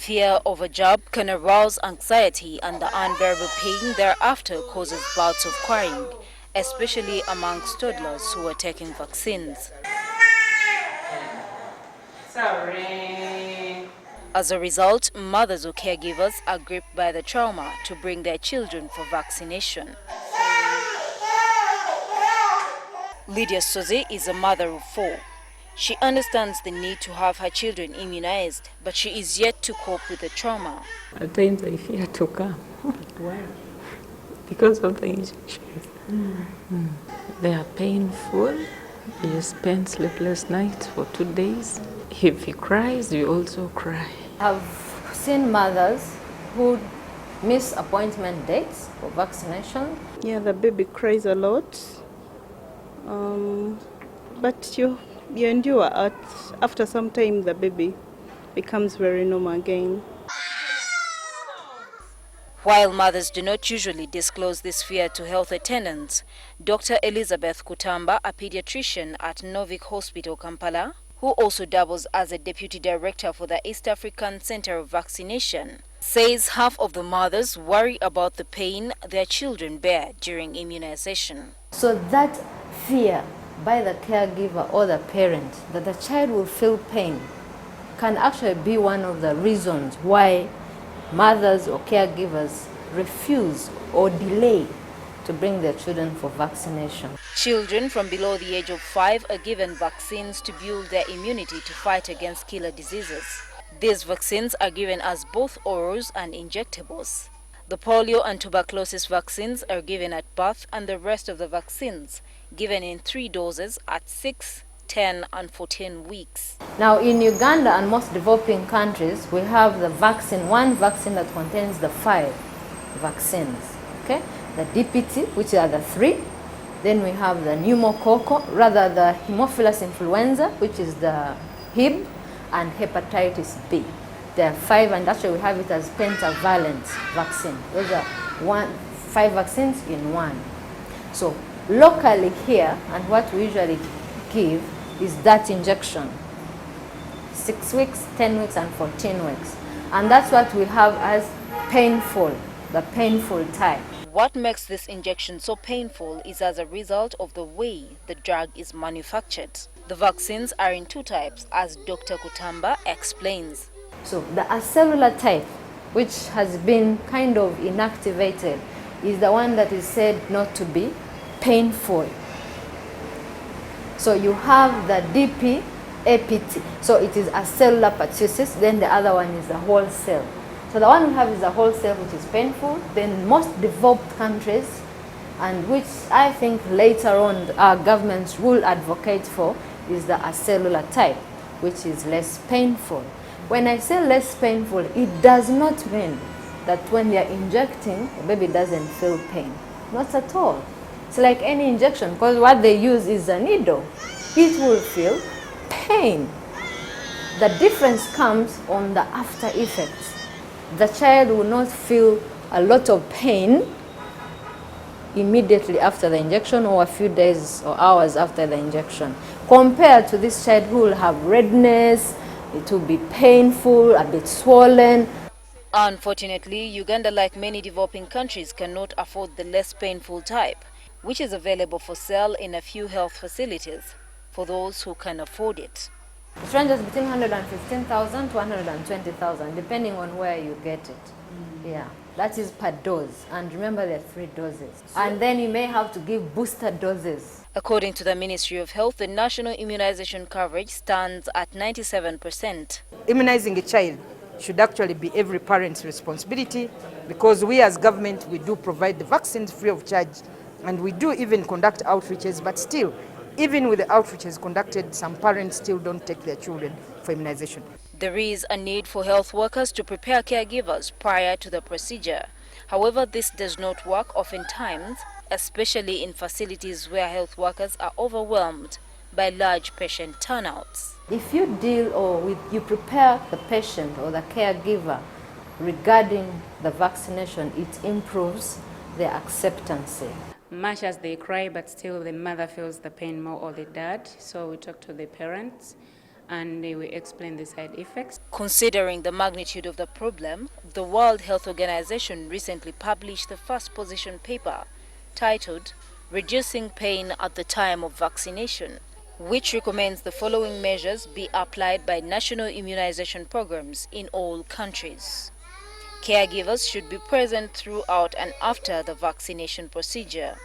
Fear of a jab can arouse anxiety, and the unbearable pain thereafter causes bouts of crying, especially amongst toddlers who are taking vaccines. Sorry. As a result, mothers or caregivers are gripped by the trauma to bring their children for vaccination. Lydia Soze is a mother of 4. She understands the need to have her children immunized, but she is yet to cope with the trauma. At times I fear to come. Why? Because of the injections. They are painful. You spend sleepless nights for 2 days. If he cries, you also cry. I've seen mothers who miss appointment dates for vaccination. Yeah, the baby cries a lot, but you endure. After some time, the baby becomes very normal again. While mothers do not usually disclose this fear to health attendants, Dr. Elizabeth Kutamba, a pediatrician at Novik Hospital, Kampala, who also doubles as a deputy director for the East African Center of Vaccination, says half of the mothers worry about the pain their children bear during immunization. So that fear by the caregiver or the parent that the child will feel pain can actually be one of the reasons why mothers or caregivers refuse or delay to bring their children for vaccination. Children from below the age of 5 are given vaccines to build their immunity to fight against killer diseases. These vaccines are given as both orals and injectables. The polio and tuberculosis vaccines are given at birth, and the rest of the vaccines given in 3 doses at 6, 10 and 14 weeks. Now in Uganda and most developing countries, we have the vaccine, one vaccine that contains the 5 vaccines, okay? The DPT, which are the 3. Then we have the the Haemophilus influenza, which is the Hib, and hepatitis B. There are 5, and actually we have it as pentavalent vaccine. Those are 5 vaccines in one. So locally here, and what we usually give is that injection, 6 weeks, 10 weeks, and 14 weeks. And that's what we have as painful, the painful type. What makes this injection so painful is as a result of the way the drug is manufactured. The vaccines are in 2 types, as Dr. Kutamba explains. So the acellular type, which has been kind of inactivated, is the one that is said not to be painful. So you have the DP, APT, so it is a cellular pertussis, then the other one is the whole cell. So the one we have is the whole cell, which is painful. Then most developed countries, and which I think later on our governments will advocate for, is the acellular type, which is less painful. When I say less painful, it does not mean that when they are injecting, the baby doesn't feel pain. Not at all. It's like any injection, because what they use is a needle. It will feel pain. The difference comes on the after effects. The child will not feel a lot of pain immediately after the injection or a few days or hours after the injection, compared to this child who will have redness, it will be painful, a bit swollen. Unfortunately, Uganda, like many developing countries, cannot afford the less painful type, which is available for sale in a few health facilities for those who can afford it. It ranges between 115,000 to 120,000, depending on where you get it. Yeah, that is per dose. And remember, there are 3 doses. And then you may have to give booster doses. According to the Ministry of Health, the national immunization coverage stands at 97%. Immunizing a child should actually be every parent's responsibility, because we as government, we do provide the vaccines free of charge, and we do even conduct outreaches, but still, even with the outreaches conducted, some parents still don't take their children for immunization. There is a need for health workers to prepare caregivers prior to the procedure. However, this does not work oftentimes, especially in facilities where health workers are overwhelmed by large patient turnouts. If you deal you prepare the patient or the caregiver regarding the vaccination, it improves their acceptance. Much as they cry, but still the mother feels the pain more, or the dad. So we talk to the parents and we explain the side effects. Considering the magnitude of the problem, the World Health Organization recently published the first position paper titled Reducing Pain at the Time of Vaccination, which recommends the following measures be applied by national immunization programs in all countries. Caregivers should be present throughout and after the vaccination procedure.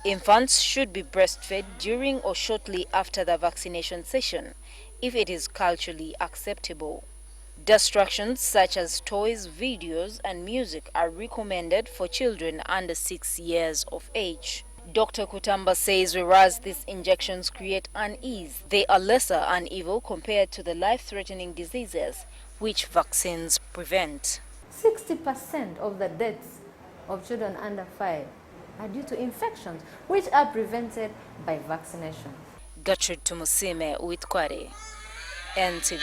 Infants should be breastfed during or shortly after the vaccination session, if it is culturally acceptable. Distractions such as toys, videos, and music are recommended for children under 6 years of age. Dr. Kutamba says whereas these injections create unease, they are lesser evil compared to the life-threatening diseases which vaccines prevent. 60% of the deaths of children under 5 are due to infections, which are prevented by vaccination. Gertrude Tumusime with Kware, NTV.